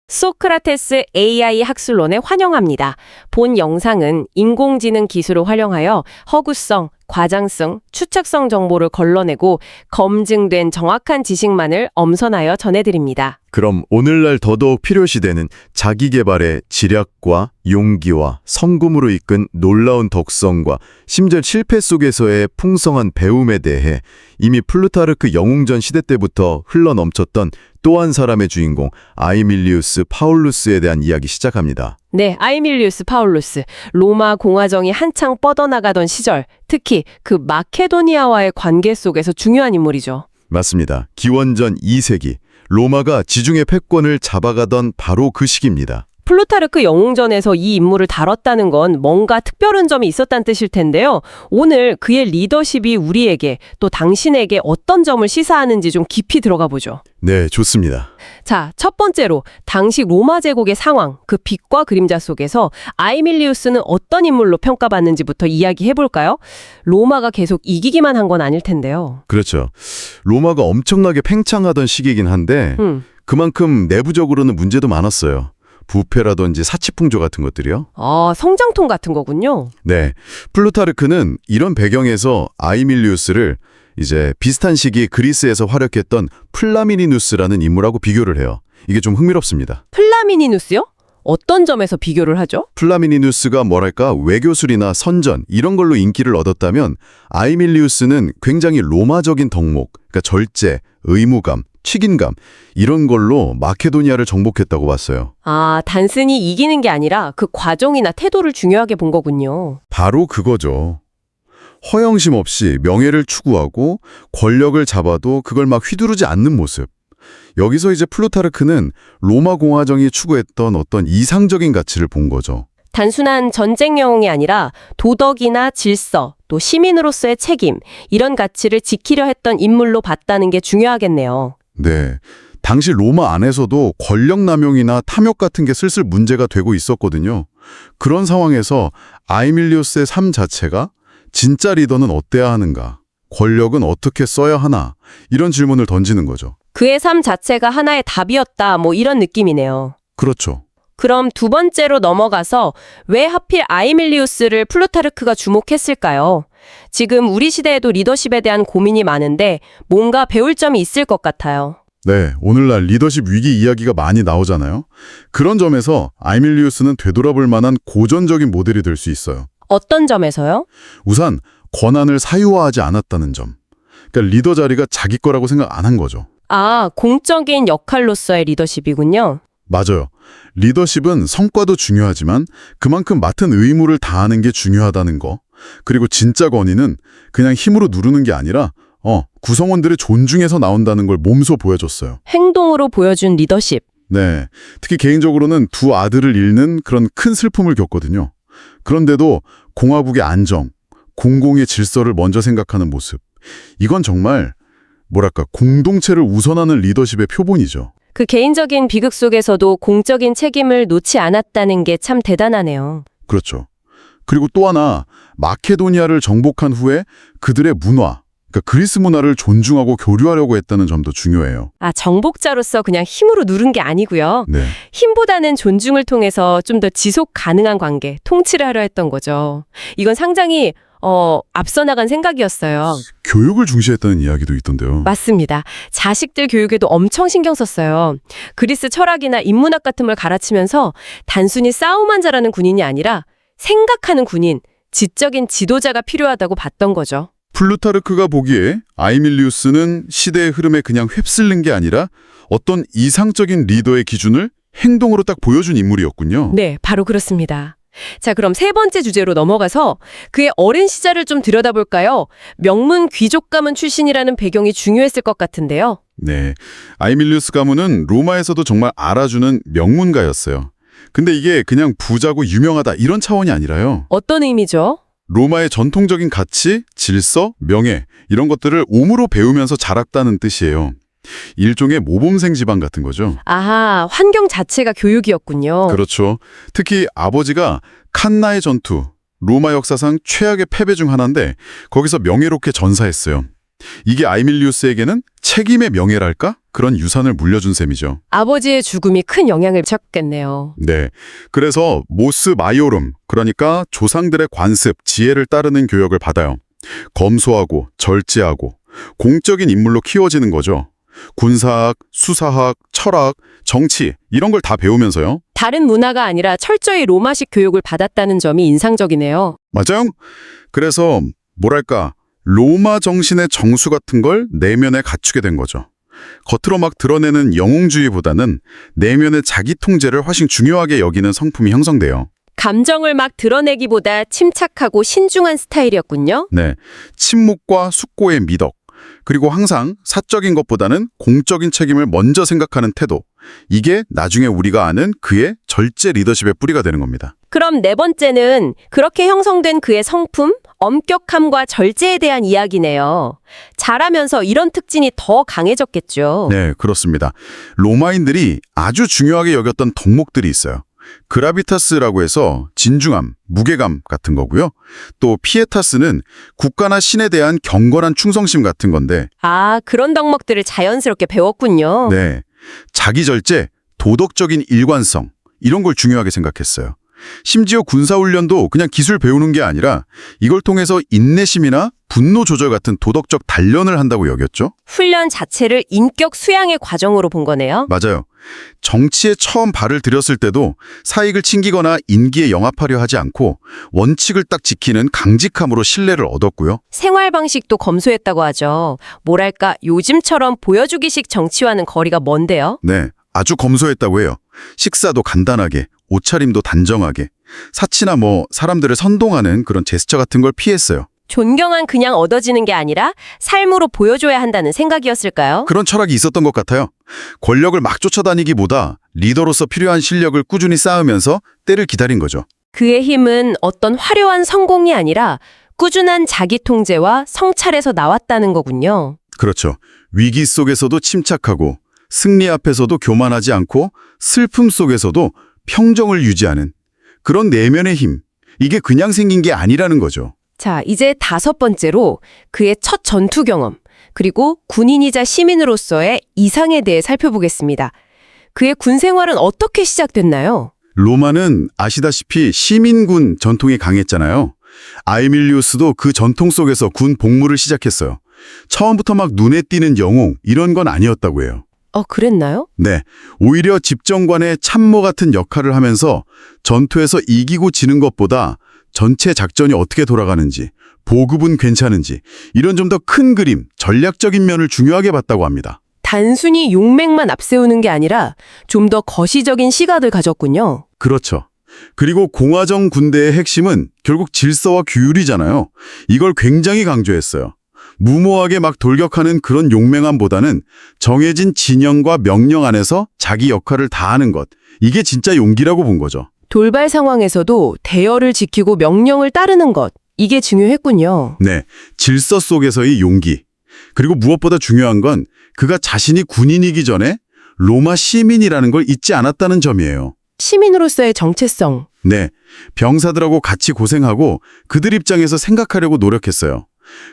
소크라테스 AI 학술론에 환영합니다. 본 영상은 인공지능 기술을 활용하여 허구성, 과장성, 추측성 정보를 걸러내고 검증된 정확한 지식만을 엄선하여 전해드립니다. 그럼 오늘날 더더욱 필요시되는 자기계발의 지략과 용기와 성금으로 이끈 놀라운 덕성과 심지어 실패 속에서의 풍성한 배움에 대해 이미 플루타르크 영웅전 시대 때부터 흘러넘쳤던 또 한 사람의 주인공 아이밀리우스 파울루스에 대한 이야기 시작합니다. 네, 아이밀리우스 파울루스. 로마 공화정이 한창 뻗어나가던 시절, 특히 그 마케도니아와의 관계 속에서 중요한 인물이죠. 맞습니다. 기원전 2세기 로마가 지중해 패권을 잡아가던 바로 그 시기입니다. 플루타르크 영웅전에서 이 인물을 다뤘다는 건 뭔가 특별한 점이 있었다는 뜻일 텐데요. 오늘 그의 리더십이 우리에게 또 당신에게 어떤 점을 시사하는지 좀 깊이 들어가 보죠. 네, 좋습니다. 자, 첫 번째로 당시 로마 제국의 상황, 그 빛과 그림자 속에서 아이밀리우스는 어떤 인물로 평가받는지부터 이야기해 볼까요? 로마가 계속 이기기만 한 건 아닐 텐데요. 그렇죠. 로마가 엄청나게 팽창하던 시기이긴 한데 그만큼 내부적으로는 문제도 많았어요. 부패라든지 사치풍조 같은 것들이요. 아, 성장통 같은 거군요. 네, 플루타르크는 이런 배경에서 아이밀리우스를 이제 비슷한 시기 그리스에서 활약했던 플라미니누스라는 인물하고 비교를 해요. 이게 좀 흥미롭습니다. 플라미니누스요? 어떤 점에서 비교를 하죠? 플라미니누스가 뭐랄까 외교술이나 선전 이런 걸로 인기를 얻었다면 아이밀리우스는 굉장히 로마적인 덕목, 그러니까 절제, 의무감, 책임감 이런 걸로 마케도니아를 정복했다고 봤어요. 아, 단순히 이기는 게 아니라 그 과정이나 태도를 중요하게 본 거군요. 바로 그거죠. 허영심 없이 명예를 추구하고 권력을 잡아도 그걸 막 휘두르지 않는 모습. 여기서 이제 플루타르크는 로마 공화정이 추구했던 어떤 이상적인 가치를 본 거죠. 단순한 전쟁 영웅이 아니라 도덕이나 질서, 또 시민으로서의 책임, 이런 가치를 지키려 했던 인물로 봤다는 게 중요하겠네요. 네. 당시 로마 안에서도 권력 남용이나 탐욕 같은 게 슬슬 문제가 되고 있었거든요. 그런 상황에서 아이밀리우스의 삶 자체가 진짜 리더는 어때야 하는가? 권력은 어떻게 써야 하나? 이런 질문을 던지는 거죠. 그의 삶 자체가 하나의 답이었다, 뭐 이런 느낌이네요. 그렇죠. 그럼 두 번째로 넘어가서 왜 하필 아이밀리우스를 플루타르크가 주목했을까요? 지금 우리 시대에도 리더십에 대한 고민이 많은데 뭔가 배울 점이 있을 것 같아요. 네, 오늘날 리더십 위기 이야기가 많이 나오잖아요. 그런 점에서 아이밀리우스는 되돌아볼 만한 고전적인 모델이 될 수 있어요. 어떤 점에서요? 우선 권한을 사유화하지 않았다는 점. 그러니까 리더 자리가 자기 거라고 생각 안 한 거죠. 아, 공적인 역할로서의 리더십이군요. 맞아요. 리더십은 성과도 중요하지만 그만큼 맡은 의무를 다하는 게 중요하다는 거. 그리고 진짜 권위는 그냥 힘으로 누르는 게 아니라 구성원들의 존중에서 나온다는 걸 몸소 보여줬어요. 행동으로 보여준 리더십. 네, 특히 개인적으로는 두 아들을 잃는 그런 큰 슬픔을 겪거든요. 그런데도 공화국의 안정, 공공의 질서를 먼저 생각하는 모습. 이건 정말 뭐랄까 공동체를 우선하는 리더십의 표본이죠. 그 개인적인 비극 속에서도 공적인 책임을 놓지 않았다는 게 참 대단하네요. 그렇죠. 그리고 또 하나 마케도니아를 정복한 후에 그들의 문화, 그러니까 그리스 문화를 존중하고 교류하려고 했다는 점도 중요해요. 아, 정복자로서 그냥 힘으로 누른 게 아니고요. 네, 힘보다는 존중을 통해서 좀 더 지속 가능한 관계, 통치를 하려 했던 거죠. 이건 상당히 앞서 나간 생각이었어요. 교육을 중시했다는 이야기도 있던데요. 맞습니다. 자식들 교육에도 엄청 신경 썼어요. 그리스 철학이나 인문학 같은 걸 가르치면서 단순히 싸움만 잘하는 군인이 아니라 생각하는 군인, 지적인 지도자가 필요하다고 봤던 거죠. 플루타르크가 보기에 아이밀리우스는 시대의 흐름에 그냥 휩쓸린 게 아니라 어떤 이상적인 리더의 기준을 행동으로 딱 보여준 인물이었군요. 네, 바로 그렇습니다. 자, 그럼 세 번째 주제로 넘어가서 그의 어린 시절을 좀 들여다볼까요? 명문 귀족 가문 출신이라는 배경이 중요했을 것 같은데요. 네, 아이밀리우스 가문은 로마에서도 정말 알아주는 명문가였어요. 근데 이게 그냥 부자고 유명하다 이런 차원이 아니라요. 어떤 의미죠? 로마의 전통적인 가치, 질서, 명예 이런 것들을 몸으로 배우면서 자랐다는 뜻이에요. 일종의 모범생 집안 같은 거죠. 아하, 환경 자체가 교육이었군요. 그렇죠. 특히 아버지가 칸나의 전투, 로마 역사상 최악의 패배 중 하나인데 거기서 명예롭게 전사했어요. 이게 아이밀리우스에게는 책임의 명예랄까? 그런 유산을 물려준 셈이죠. 아버지의 죽음이 큰 영향을 미쳤겠네요. 네. 그래서 모스 마이오름, 그러니까 조상들의 관습, 지혜를 따르는 교육을 받아요. 검소하고 절제하고 공적인 인물로 키워지는 거죠. 군사학, 수사학, 철학, 정치 이런 걸 다 배우면서요. 다른 문화가 아니라 철저히 로마식 교육을 받았다는 점이 인상적이네요. 맞아요? 그래서 뭐랄까 로마 정신의 정수 같은 걸 내면에 갖추게 된 거죠. 겉으로 막 드러내는 영웅주의보다는 내면의 자기 통제를 훨씬 중요하게 여기는 성품이 형성돼요. 감정을 막 드러내기보다 침착하고 신중한 스타일이었군요. 네, 침묵과 숙고의 미덕, 그리고 항상 사적인 것보다는 공적인 책임을 먼저 생각하는 태도. 이게 나중에 우리가 아는 그의 절제 리더십의 뿌리가 되는 겁니다. 그럼 네 번째는 그렇게 형성된 그의 성품, 엄격함과 절제에 대한 이야기네요. 자라면서 이런 특징이 더 강해졌겠죠. 네, 그렇습니다. 로마인들이 아주 중요하게 여겼던 덕목들이 있어요. 그라비타스라고 해서 진중함, 무게감 같은 거고요. 또 피에타스는 국가나 신에 대한 경건한 충성심 같은 건데 아, 그런 덕목들을 자연스럽게 배웠군요. 네, 자기 절제, 도덕적인 일관성 이런 걸 중요하게 생각했어요. 심지어 군사훈련도 그냥 기술 배우는 게 아니라 이걸 통해서 인내심이나 분노 조절 같은 도덕적 단련을 한다고 여겼죠. 훈련 자체를 인격 수양의 과정으로 본 거네요. 맞아요. 정치에 처음 발을 들였을 때도 사익을 챙기거나 인기에 영합하려 하지 않고 원칙을 딱 지키는 강직함으로 신뢰를 얻었고요. 생활 방식도 검소했다고 하죠. 뭐랄까 요즘처럼 보여주기식 정치와는 거리가 먼데요. 네, 아주 검소했다고 해요. 식사도 간단하게, 옷차림도 단정하게, 사치나 사람들을 선동하는 그런 제스처 같은 걸 피했어요. 존경은 그냥 얻어지는 게 아니라 삶으로 보여줘야 한다는 생각이었을까요? 그런 철학이 있었던 것 같아요. 권력을 막 쫓아다니기보다 리더로서 필요한 실력을 꾸준히 쌓으면서 때를 기다린 거죠. 그의 힘은 어떤 화려한 성공이 아니라 꾸준한 자기 통제와 성찰에서 나왔다는 거군요. 그렇죠. 위기 속에서도 침착하고 승리 앞에서도 교만하지 않고 슬픔 속에서도 평정을 유지하는 그런 내면의 힘. 이게 그냥 생긴 게 아니라는 거죠. 자, 이제 다섯 번째로 그의 첫 전투 경험, 그리고 군인이자 시민으로서의 이상에 대해 살펴보겠습니다. 그의 군 생활은 어떻게 시작됐나요? 로마는 아시다시피 시민군 전통이 강했잖아요. 아이밀리우스도 그 전통 속에서 군 복무를 시작했어요. 처음부터 막 눈에 띄는 영웅 이런 건 아니었다고 해요. 그랬나요? 네, 오히려 집정관의 참모 같은 역할을 하면서 전투에서 이기고 지는 것보다 전체 작전이 어떻게 돌아가는지, 보급은 괜찮은지 이런 좀 더 큰 그림, 전략적인 면을 중요하게 봤다고 합니다. 단순히 용맹만 앞세우는 게 아니라 좀 더 거시적인 시각을 가졌군요. 그렇죠. 그리고 공화정 군대의 핵심은 결국 질서와 규율이잖아요. 이걸 굉장히 강조했어요. 무모하게 막 돌격하는 그런 용맹함보다는 정해진 진영과 명령 안에서 자기 역할을 다하는 것. 이게 진짜 용기라고 본 거죠. 돌발 상황에서도 대열을 지키고 명령을 따르는 것, 이게 중요했군요. 네, 질서 속에서의 용기. 그리고 무엇보다 중요한 건 그가 자신이 군인이기 전에 로마 시민이라는 걸 잊지 않았다는 점이에요. 시민으로서의 정체성. 네, 병사들하고 같이 고생하고 그들 입장에서 생각하려고 노력했어요.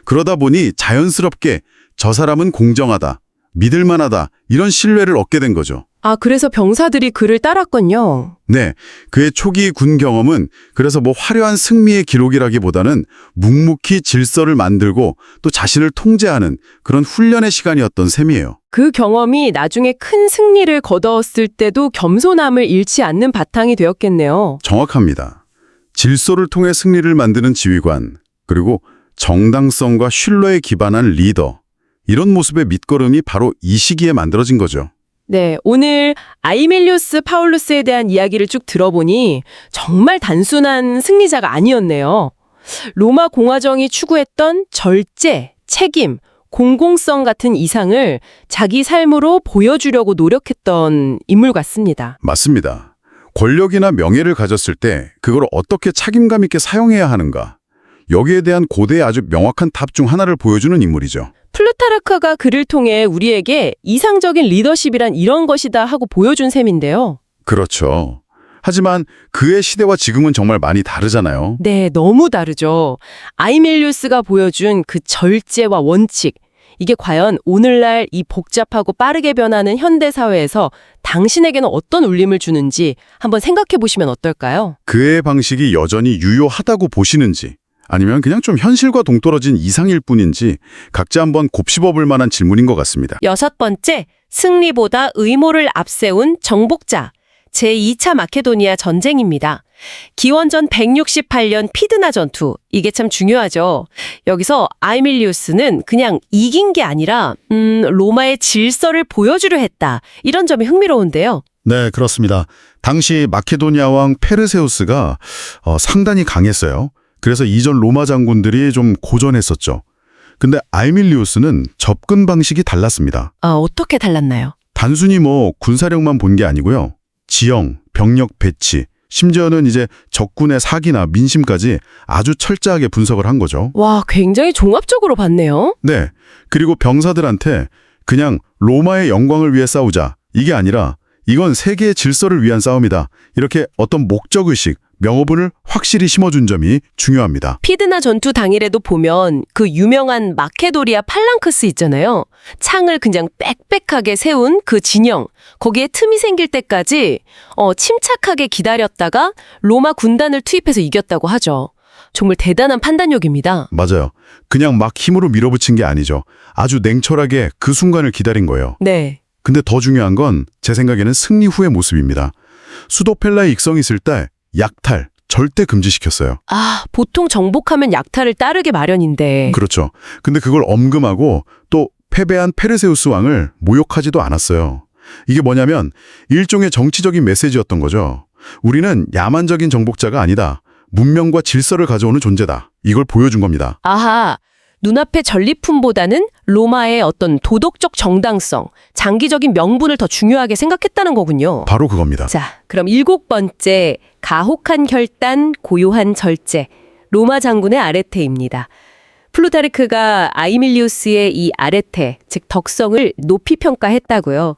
그러다 보니 자연스럽게 저 사람은 공정하다, 믿을만하다 이런 신뢰를 얻게 된 거죠. 아, 그래서 병사들이 그를 따랐군요. 네, 그의 초기 군 경험은 그래서 화려한 승리의 기록이라기보다는 묵묵히 질서를 만들고 또 자신을 통제하는 그런 훈련의 시간이었던 셈이에요. 그 경험이 나중에 큰 승리를 거두었을 때도 겸손함을 잃지 않는 바탕이 되었겠네요. 정확합니다. 질서를 통해 승리를 만드는 지휘관, 그리고 정당성과 신뢰에 기반한 리더, 이런 모습의 밑거름이 바로 이 시기에 만들어진 거죠. 네, 오늘 아이밀리우스 파울루스에 대한 이야기를 쭉 들어보니 정말 단순한 승리자가 아니었네요. 로마 공화정이 추구했던 절제, 책임, 공공성 같은 이상을 자기 삶으로 보여주려고 노력했던 인물 같습니다. 맞습니다. 권력이나 명예를 가졌을 때 그걸 어떻게 책임감 있게 사용해야 하는가. 여기에 대한 고대의 아주 명확한 답 중 하나를 보여주는 인물이죠. 플루타르크가 그를 통해 우리에게 이상적인 리더십이란 이런 것이다 하고 보여준 셈인데요. 그렇죠. 하지만 그의 시대와 지금은 정말 많이 다르잖아요. 네, 너무 다르죠. 아이밀리우스가 보여준 그 절제와 원칙, 이게 과연 오늘날 이 복잡하고 빠르게 변하는 현대 사회에서 당신에게는 어떤 울림을 주는지 한번 생각해 보시면 어떨까요? 그의 방식이 여전히 유효하다고 보시는지 아니면 그냥 좀 현실과 동떨어진 이상일 뿐인지 각자 한번 곱씹어 볼 만한 질문인 것 같습니다. 6번째, 승리보다 의무를 앞세운 정복자. 제2차 마케도니아 전쟁입니다. 기원전 168년 피드나 전투. 이게 참 중요하죠. 여기서 아이밀리우스는 그냥 이긴 게 아니라 로마의 질서를 보여주려 했다. 이런 점이 흥미로운데요. 네, 그렇습니다. 당시 마케도니아 왕 페르세우스가 상당히 강했어요. 그래서 이전 로마 장군들이 좀 고전했었죠. 근데 아이밀리우스는 접근 방식이 달랐습니다. 어떻게 달랐나요? 단순히 군사력만 본 게 아니고요. 지형, 병력 배치, 심지어는 이제 적군의 사기나 민심까지 아주 철저하게 분석을 한 거죠. 와, 굉장히 종합적으로 봤네요. 네. 그리고 병사들한테 그냥 로마의 영광을 위해 싸우자. 이게 아니라 이건 세계의 질서를 위한 싸움이다. 이렇게 어떤 목적의식, 명분을 확실히 심어준 점이 중요합니다. 피드나 전투 당일에도 보면 그 유명한 마케도리아 팔랑크스 있잖아요. 창을 그냥 빽빽하게 세운 그 진영. 거기에 틈이 생길 때까지 침착하게 기다렸다가 로마 군단을 투입해서 이겼다고 하죠. 정말 대단한 판단력입니다. 맞아요. 그냥 막 힘으로 밀어붙인 게 아니죠. 아주 냉철하게 그 순간을 기다린 거예요. 네. 근데 더 중요한 건 제 생각에는 승리 후의 모습입니다. 수도 펠라에 익성이 있을 때 약탈 절대 금지시켰어요. 보통 정복하면 약탈을 따르게 마련인데. 그렇죠. 근데 그걸 엄금하고 또 패배한 페르세우스 왕을 모욕하지도 않았어요. 이게 뭐냐면 일종의 정치적인 메시지였던 거죠. 우리는 야만적인 정복자가 아니다. 문명과 질서를 가져오는 존재다. 이걸 보여준 겁니다. 아하, 눈앞의 전리품보다는 로마의 어떤 도덕적 정당성, 장기적인 명분을 더 중요하게 생각했다는 거군요. 바로 그겁니다. 자, 그럼 7번째, 가혹한 결단, 고요한 절제. 로마 장군의 아레테입니다. 플루타르크가 아이밀리우스의 이 아레테, 즉 덕성을 높이 평가했다고요.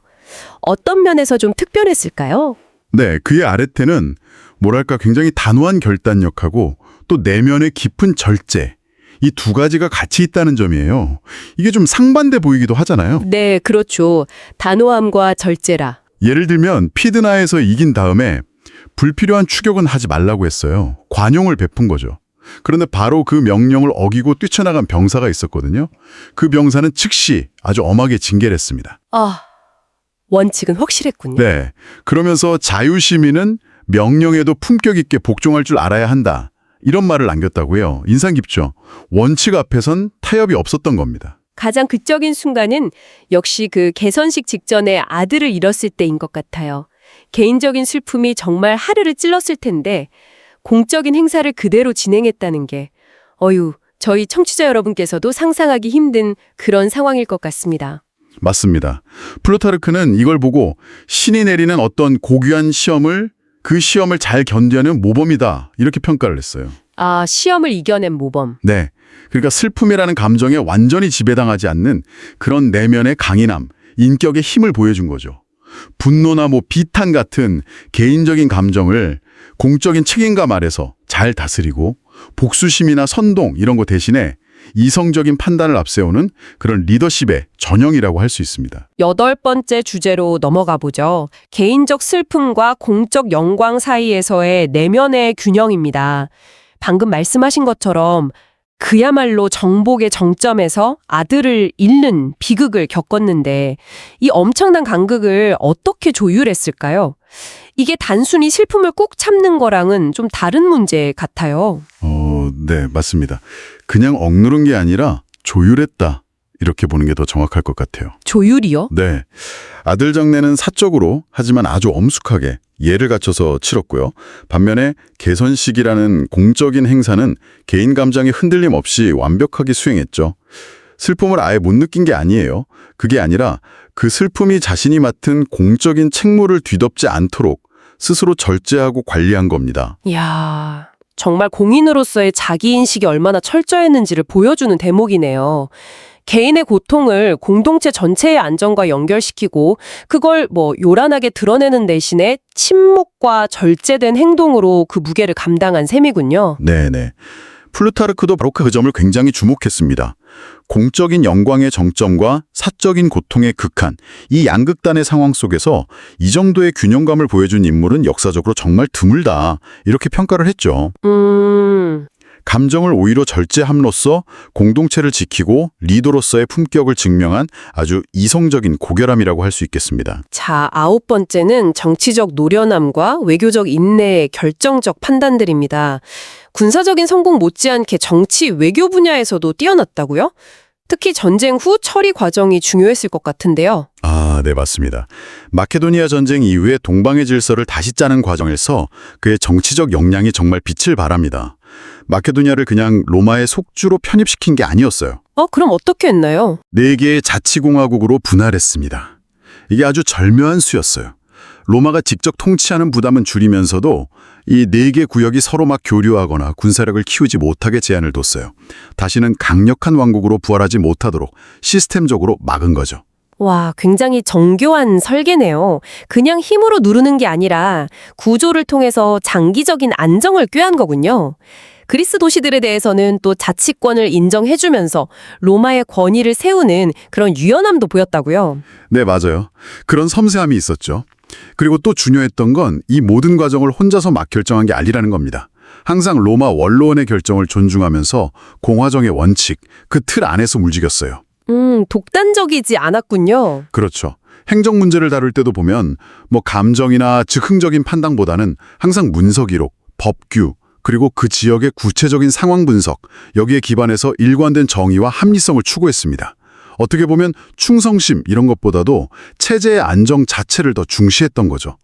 어떤 면에서 좀 특별했을까요? 네, 그의 아레테는 뭐랄까 굉장히 단호한 결단력하고 또 내면의 깊은 절제. 이 두 가지가 같이 있다는 점이에요. 이게 좀 상반돼 보이기도 하잖아요. 네, 그렇죠. 단호함과 절제라. 예를 들면 피드나에서 이긴 다음에 불필요한 추격은 하지 말라고 했어요. 관용을 베푼 거죠. 그런데 바로 그 명령을 어기고 뛰쳐나간 병사가 있었거든요. 그 병사는 즉시 아주 엄하게 징계를 했습니다. 원칙은 확실했군요. 네. 그러면서 자유시민은 명령에도 품격 있게 복종할 줄 알아야 한다. 이런 말을 남겼다고요. 인상 깊죠. 원칙 앞에선 타협이 없었던 겁니다. 가장 극적인 순간은 역시 그 개선식 직전에 아들을 잃었을 때인 것 같아요. 개인적인 슬픔이 정말 하루를 찔렀을 텐데 공적인 행사를 그대로 진행했다는 게 저희 청취자 여러분께서도 상상하기 힘든 그런 상황일 것 같습니다. 맞습니다. 플루타르크는 이걸 보고 신이 내리는 어떤 고귀한 시험을 그 시험을 잘 견뎌낸 모범이다. 이렇게 평가를 했어요. 시험을 이겨낸 모범. 네. 그러니까 슬픔이라는 감정에 완전히 지배당하지 않는 그런 내면의 강인함, 인격의 힘을 보여준 거죠. 분노나 비탄 같은 개인적인 감정을 공적인 책임감 아래서 잘 다스리고 복수심이나 선동 이런 거 대신에 이성적인 판단을 앞세우는 그런 리더십의 전형이라고 할 수 있습니다. 8번째 주제로 넘어가 보죠. 개인적 슬픔과 공적 영광 사이에서의 내면의 균형입니다. 방금 말씀하신 것처럼 그야말로 정복의 정점에서 아들을 잃는 비극을 겪었는데 이 엄청난 간극을 어떻게 조율했을까요? 이게 단순히 슬픔을 꾹 참는 거랑은 좀 다른 문제 같아요. 네, 맞습니다. 그냥 억누른 게 아니라 조율했다. 이렇게 보는 게 더 정확할 것 같아요. 조율이요? 네. 아들 장례는 사적으로 하지만 아주 엄숙하게 예를 갖춰서 치렀고요. 반면에 개선식이라는 공적인 행사는 개인 감정의 흔들림 없이 완벽하게 수행했죠. 슬픔을 아예 못 느낀 게 아니에요. 그게 아니라 그 슬픔이 자신이 맡은 공적인 책무를 뒤덮지 않도록 스스로 절제하고 관리한 겁니다. 이야, 정말 공인으로서의 자기인식이 얼마나 철저했는지를 보여주는 대목이네요. 개인의 고통을 공동체 전체의 안정과 연결시키고 그걸 요란하게 드러내는 대신에 침묵과 절제된 행동으로 그 무게를 감당한 셈이군요. 네네. 플루타르크도 바로 그 점을 굉장히 주목했습니다. 공적인 영광의 정점과 사적인 고통의 극한, 이 양극단의 상황 속에서 이 정도의 균형감을 보여준 인물은 역사적으로 정말 드물다, 이렇게 평가를 했죠. 감정을 오히려 절제함으로써 공동체를 지키고 리더로서의 품격을 증명한 아주 이성적인 고결함이라고 할 수 있겠습니다. 자, 9번째는 정치적 노련함과 외교적 인내의 결정적 판단들입니다. 군사적인 성공 못지않게 정치, 외교 분야에서도 뛰어났다고요? 특히 전쟁 후 처리 과정이 중요했을 것 같은데요. 네, 맞습니다. 마케도니아 전쟁 이후에 동방의 질서를 다시 짜는 과정에서 그의 정치적 역량이 정말 빛을 발합니다. 마케도니아를 그냥 로마의 속주로 편입시킨 게 아니었어요. 그럼 어떻게 했나요? 4개의 자치공화국으로 분할했습니다. 이게 아주 절묘한 수였어요. 로마가 직접 통치하는 부담은 줄이면서도 이 4개 구역이 서로 막 교류하거나 군사력을 키우지 못하게 제한을 뒀어요. 다시는 강력한 왕국으로 부활하지 못하도록 시스템적으로 막은 거죠. 와, 굉장히 정교한 설계네요. 그냥 힘으로 누르는 게 아니라 구조를 통해서 장기적인 안정을 꾀한 거군요. 그리스 도시들에 대해서는 또 자치권을 인정해주면서 로마의 권위를 세우는 그런 유연함도 보였다고요. 네, 맞아요. 그런 섬세함이 있었죠. 그리고 또 중요했던 건 이 모든 과정을 혼자서 막 결정한 게 아니라는 겁니다. 항상 로마 원로원의 결정을 존중하면서 공화정의 원칙, 그 틀 안에서 움직였어요. 독단적이지 않았군요. 그렇죠. 행정 문제를 다룰 때도 보면 감정이나 즉흥적인 판단보다는 항상 문서 기록, 법규, 그리고 그 지역의 구체적인 상황 분석, 여기에 기반해서 일관된 정의와 합리성을 추구했습니다. 어떻게 보면 충성심 이런 것보다도 체제의 안정 자체를 더 중시했던 거죠.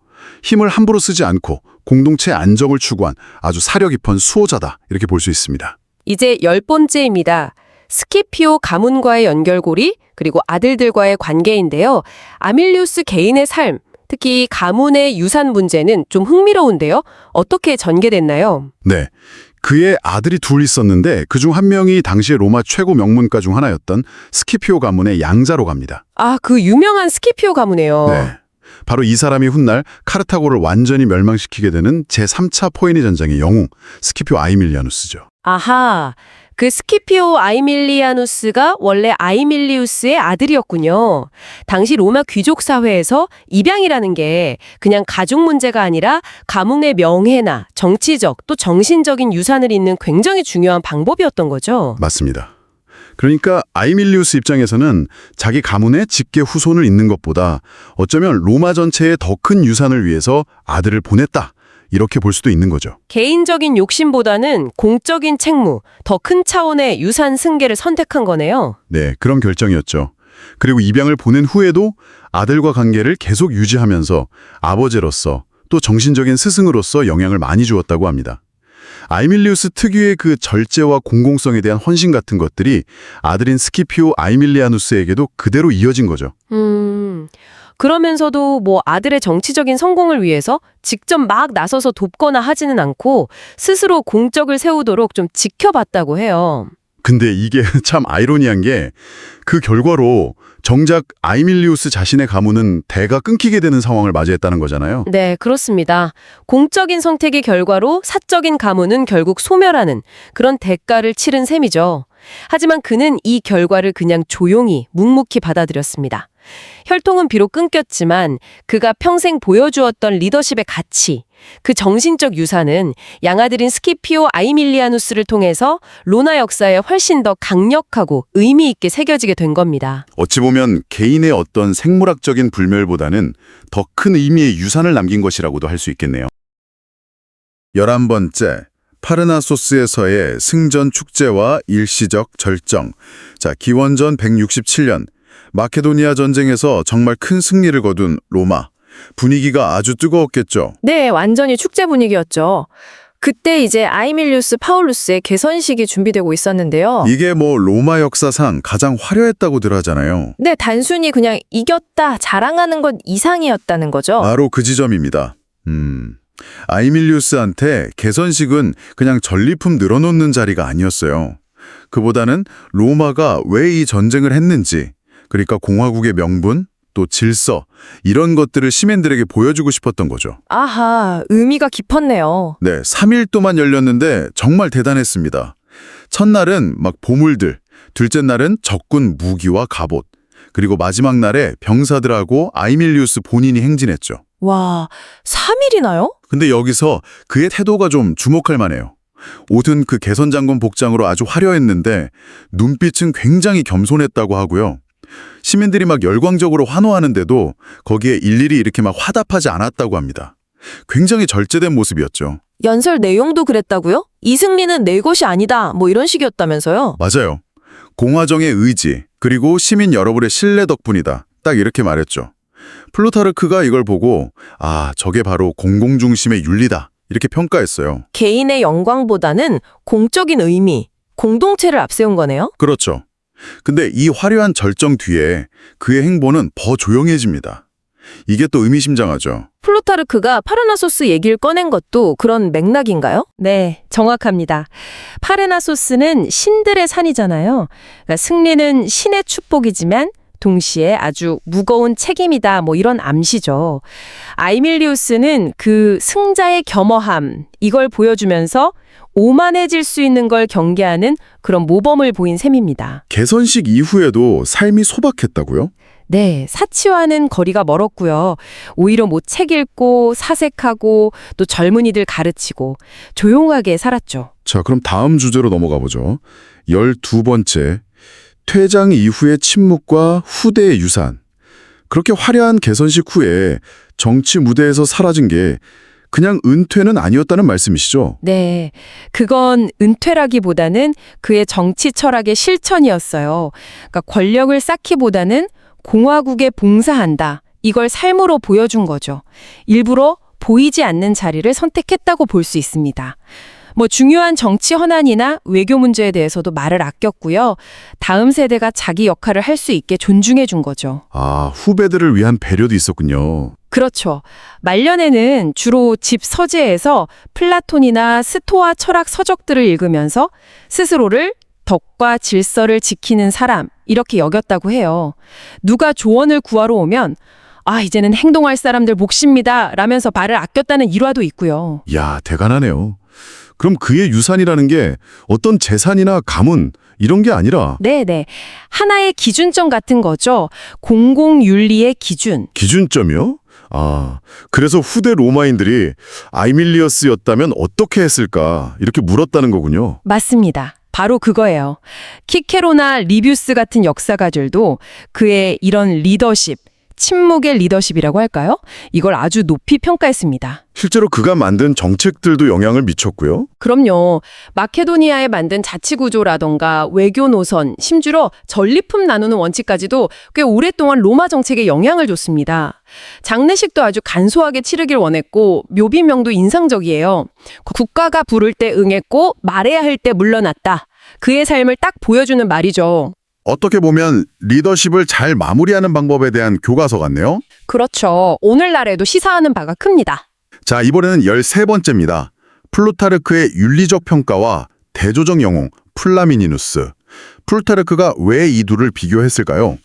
힘을 함부로 쓰지 않고 공동체 안정을 추구한 아주 사려 깊은 수호자다, 이렇게 볼 수 있습니다. 이제 10번째입니다. 스키피오 가문과의 연결고리, 그리고 아들들과의 관계인데요. 아밀리우스 개인의 삶, 특히 가문의 유산 문제는 좀 흥미로운데요. 어떻게 전개됐나요? 네. 그의 아들이 둘 있었는데 그중 한 명이 당시의 로마 최고 명문가 중 하나였던 스키피오 가문의 양자로 갑니다. 그 유명한 스키피오 가문이에요. 네. 바로 이 사람이 훗날 카르타고를 완전히 멸망시키게 되는 제3차 포에니 전쟁의 영웅, 스키피오 아이밀리아누스죠. 아하, 그 스키피오 아이밀리아누스가 원래 아이밀리우스의 아들이었군요. 당시 로마 귀족 사회에서 입양이라는 게 그냥 가족 문제가 아니라 가문의 명예나 정치적 또 정신적인 유산을 잇는 굉장히 중요한 방법이었던 거죠. 맞습니다. 그러니까 아이밀리우스 입장에서는 자기 가문의 직계 후손을 잇는 것보다 어쩌면 로마 전체의 더 큰 유산을 위해서 아들을 보냈다, 이렇게 볼 수도 있는 거죠. 개인적인 욕심보다는 공적인 책무, 더 큰 차원의 유산 승계를 선택한 거네요. 네, 그런 결정이었죠. 그리고 입양을 보낸 후에도 아들과 관계를 계속 유지하면서 아버지로서 또 정신적인 스승으로서 영향을 많이 주었다고 합니다. 아이밀리우스 특유의 그 절제와 공공성에 대한 헌신 같은 것들이 아들인 스키피오 아이밀리아누스에게도 그대로 이어진 거죠. 그러면서도 아들의 정치적인 성공을 위해서 직접 막 나서서 돕거나 하지는 않고 스스로 공적을 세우도록 좀 지켜봤다고 해요. 근데 이게 참 아이러니한 게 그 결과로 정작 아이밀리우스 자신의 가문은 대가 끊기게 되는 상황을 맞이했다는 거잖아요. 네, 그렇습니다. 공적인 선택의 결과로 사적인 가문은 결국 소멸하는 그런 대가를 치른 셈이죠. 하지만 그는 이 결과를 그냥 조용히 묵묵히 받아들였습니다. 혈통은 비록 끊겼지만 그가 평생 보여주었던 리더십의 가치, 그 정신적 유산은 양아들인 스키피오 아이밀리아누스를 통해서 로마 역사에 훨씬 더 강력하고 의미 있게 새겨지게 된 겁니다. 어찌 보면 개인의 어떤 생물학적인 불멸보다는 더 큰 의미의 유산을 남긴 것이라고도 할 수 있겠네요. 11번째, 파르나소스에서의 승전 축제와 일시적 절정. 기원전 167년 마케도니아 전쟁에서 정말 큰 승리를 거둔 로마. 분위기가 아주 뜨거웠겠죠. 네, 완전히 축제 분위기였죠. 그때 이제 아이밀리우스 파울루스의 개선식이 준비되고 있었는데요. 이게 로마 역사상 가장 화려했다고들 하잖아요. 네, 단순히 그냥 이겼다, 자랑하는 것 이상이었다는 거죠. 바로 그 지점입니다. 아이밀리우스한테 개선식은 그냥 전리품 늘어놓는 자리가 아니었어요. 그보다는 로마가 왜 이 전쟁을 했는지, 그러니까 공화국의 명분, 또 질서, 이런 것들을 시민들에게 보여주고 싶었던 거죠. 아하, 의미가 깊었네요. 네, 3일 동안 열렸는데 정말 대단했습니다. 첫날은 보물들, 둘째 날은 적군 무기와 갑옷, 그리고 마지막 날에 병사들하고 아이밀리우스 본인이 행진했죠. 와, 3일이나요? 근데 여기서 그의 태도가 좀 주목할 만해요. 옷은 그 개선장군 복장으로 아주 화려했는데 눈빛은 굉장히 겸손했다고 하고요. 시민들이 막 열광적으로 환호하는데도 거기에 일일이 이렇게 막 화답하지 않았다고 합니다. 굉장히 절제된 모습이었죠. 연설 내용도 그랬다고요? 이 승리는 내 것이 아니다. 뭐 이런 식이었다면서요? 맞아요. 공화정의 의지, 그리고 시민 여러분의 신뢰 덕분이다. 딱 이렇게 말했죠. 플루타르크가 이걸 보고 저게 바로 공공중심의 윤리다. 이렇게 평가했어요. 개인의 영광보다는 공적인 의미, 공동체를 앞세운 거네요? 그렇죠. 근데 이 화려한 절정 뒤에 그의 행보는 더 조용해집니다. 이게 또 의미심장하죠. 플루타르크가 파르나소스 얘기를 꺼낸 것도 그런 맥락인가요? 네, 정확합니다. 파르나소스는 신들의 산이잖아요. 그러니까 승리는 신의 축복이지만 동시에 아주 무거운 책임이다. 뭐 이런 암시죠. 아이밀리우스는 그 승자의 겸허함, 이걸 보여주면서 오만해질 수 있는 걸 경계하는 그런 모범을 보인 셈입니다. 개선식 이후에도 삶이 소박했다고요? 네, 사치와는 거리가 멀었고요. 오히려 뭐 책 읽고 사색하고 또 젊은이들 가르치고 조용하게 살았죠. 자, 그럼 다음 주제로 넘어가 보죠. 12번째, 퇴장 이후의 침묵과 후대의 유산. 그렇게 화려한 개선식 후에 정치 무대에서 사라진 게 그냥 은퇴는 아니었다는 말씀이시죠? 네, 그건 은퇴라기보다는 그의 정치 철학의 실천이었어요. 그러니까 권력을 쌓기보다는 공화국에 봉사한다. 이걸 삶으로 보여준 거죠. 일부러 보이지 않는 자리를 선택했다고 볼 수 있습니다. 뭐 중요한 정치 현안이나 외교 문제에 대해서도 말을 아꼈고요. 다음 세대가 자기 역할을 할 수 있게 존중해 준 거죠. 후배들을 위한 배려도 있었군요. 그렇죠. 말년에는 주로 집 서재에서 플라톤이나 스토아 철학 서적들을 읽으면서 스스로를 덕과 질서를 지키는 사람, 이렇게 여겼다고 해요. 누가 조언을 구하러 오면 이제는 행동할 사람들 몫입니다. 라면서 말을 아꼈다는 일화도 있고요. 야, 대단하네요. 그럼 그의 유산이라는 게 어떤 재산이나 가문 이런 게 아니라 네네. 하나의 기준점 같은 거죠. 공공윤리의 기준. 기준점이요? 그래서 후대 로마인들이 아이밀리어스였다면 어떻게 했을까 이렇게 물었다는 거군요. 맞습니다. 바로 그거예요. 키케로나 리뷰스 같은 역사가들도 그의 이런 리더십, 침묵의 리더십이라고 할까요? 이걸 아주 높이 평가했습니다. 실제로 그가 만든 정책들도 영향을 미쳤고요. 그럼요. 마케도니아에 만든 자치구조라던가 외교 노선, 심지어 전리품 나누는 원칙까지도 꽤 오랫동안 로마 정책에 영향을 줬습니다. 장례식도 아주 간소하게 치르길 원했고 묘비명도 인상적이에요. 국가가 부를 때 응했고 말해야 할 때 물러났다. 그의 삶을 딱 보여주는 말이죠. 어떻게 보면 리더십을 잘 마무리하는 방법에 대한 교과서 같네요. 그렇죠. 오늘날에도 시사하는 바가 큽니다. 자, 이번에는 13번째입니다. 플루타르크의 윤리적 평가와 대조적 영웅 플라미니누스. 플루타르크가 왜 이 둘을 비교했을까요?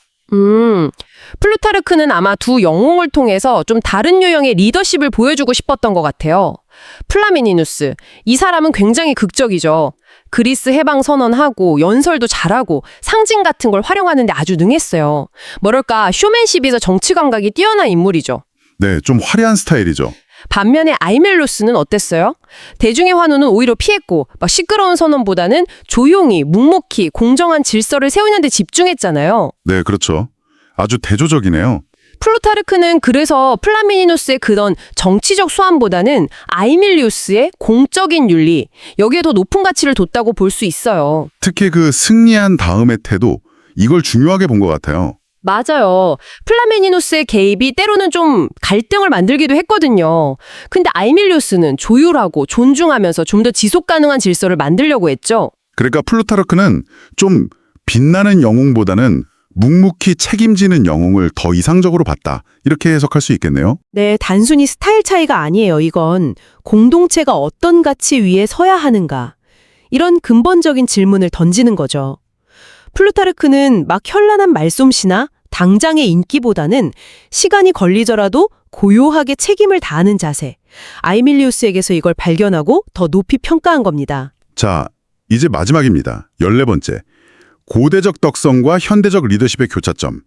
플루타르크는 아마 두 영웅을 통해서 좀 다른 유형의 리더십을 보여주고 싶었던 것 같아요. 플라미니누스, 이 사람은 굉장히 극적이죠. 그리스 해방 선언하고 연설도 잘하고 상징 같은 걸 활용하는데 아주 능했어요. 뭐랄까 쇼맨십에서 정치 감각이 뛰어난 인물이죠. 네, 좀 화려한 스타일이죠. 반면에 아이멜로스는 어땠어요? 대중의 환호는 오히려 피했고 막 시끄러운 선언보다는 조용히 묵묵히 공정한 질서를 세우는 데 집중했잖아요. 네, 그렇죠. 아주 대조적이네요. 플루타르크는 그래서 플라미니누스의 그런 정치적 수완보다는 아이밀리우스의 공적인 윤리, 여기에 더 높은 가치를 뒀다고 볼 수 있어요. 특히 그 승리한 다음의 태도, 이걸 중요하게 본 것 같아요. 맞아요. 플라미니누스의 개입이 때로는 좀 갈등을 만들기도 했거든요. 근데 아이밀리우스는 조율하고 존중하면서 좀 더 지속 가능한 질서를 만들려고 했죠. 그러니까 플루타르크는 좀 빛나는 영웅보다는 묵묵히 책임지는 영웅을 더 이상적으로 봤다. 이렇게 해석할 수 있겠네요. 네, 단순히 스타일 차이가 아니에요. 이건 공동체가 어떤 가치 위에 서야 하는가. 이런 근본적인 질문을 던지는 거죠. 플루타르크는 막 현란한 말솜씨나 당장의 인기보다는 시간이 걸리더라도 고요하게 책임을 다하는 자세. 아이밀리우스에게서 이걸 발견하고 더 높이 평가한 겁니다. 자, 이제 마지막입니다. 14번째. 고대적 덕성과 현대적 리더십의 교차점.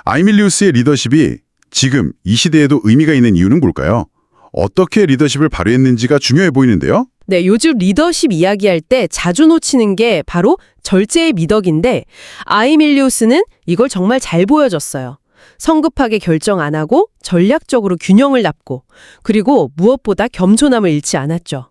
아이밀리우스의 리더십이 지금 이 시대에도 의미가 있는 이유는 뭘까요? 어떻게 리더십을 발휘했는지가 중요해 보이는데요. 네, 요즘 리더십 이야기할 때 자주 놓치는 게 바로 절제의 미덕인데 아이밀리우스는 이걸 정말 잘 보여줬어요. 성급하게 결정 안 하고 전략적으로 균형을 잡고 그리고 무엇보다 겸손함을 잃지 않았죠.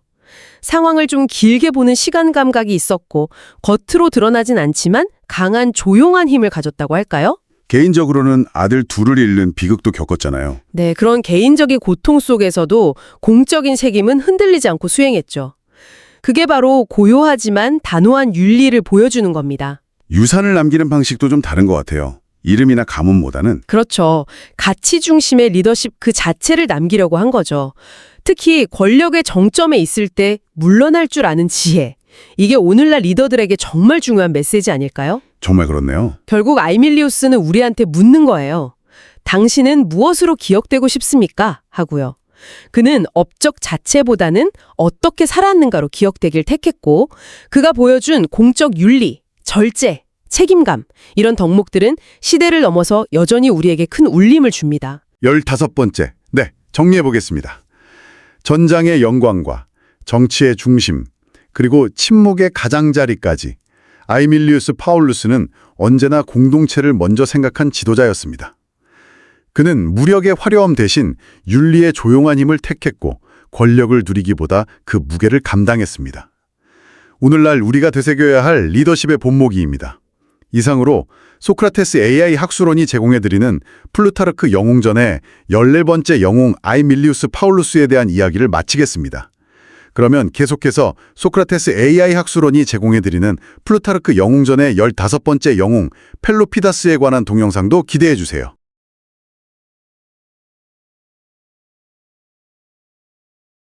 상황을 좀 길게 보는 시간 감각이 있었고 겉으로 드러나진 않지만 강한 조용한 힘을 가졌다고 할까요? 개인적으로는 아들 둘을 잃는 비극도 겪었잖아요. 네, 그런 개인적인 고통 속에서도 공적인 책임은 흔들리지 않고 수행했죠. 그게 바로 고요하지만 단호한 윤리를 보여주는 겁니다. 유산을 남기는 방식도 좀 다른 것 같아요. 이름이나 가문보다는. 그렇죠. 가치 중심의 리더십 그 자체를 남기려고 한 거죠. 특히 권력의 정점에 있을 때 물러날 줄 아는 지혜. 이게 오늘날 리더들에게 정말 중요한 메시지 아닐까요? 정말 그렇네요. 결국 아이밀리우스는 우리한테 묻는 거예요. 당신은 무엇으로 기억되고 싶습니까? 하고요. 그는 업적 자체보다는 어떻게 살았는가로 기억되길 택했고 그가 보여준 공적 윤리, 절제, 책임감 이런 덕목들은 시대를 넘어서 여전히 우리에게 큰 울림을 줍니다. 15번째. 네, 정리해 보겠습니다. 전장의 영광과 정치의 중심, 그리고 침묵의 가장자리까지 아이밀리우스 파울루스는 언제나 공동체를 먼저 생각한 지도자였습니다. 그는 무력의 화려함 대신 윤리의 조용한 힘을 택했고 권력을 누리기보다 그 무게를 감당했습니다. 오늘날 우리가 되새겨야 할 리더십의 본모기입니다. 이상으로 소크라테스 AI 학술원이 제공해드리는 플루타르크 영웅전의 14번째 영웅 아이밀리우스 파울루스에 대한 이야기를 마치겠습니다. 그러면 계속해서 소크라테스 AI 학술원이 제공해드리는 플루타르크 영웅전의 15번째 영웅 펠로피다스에 관한 동영상도 기대해주세요.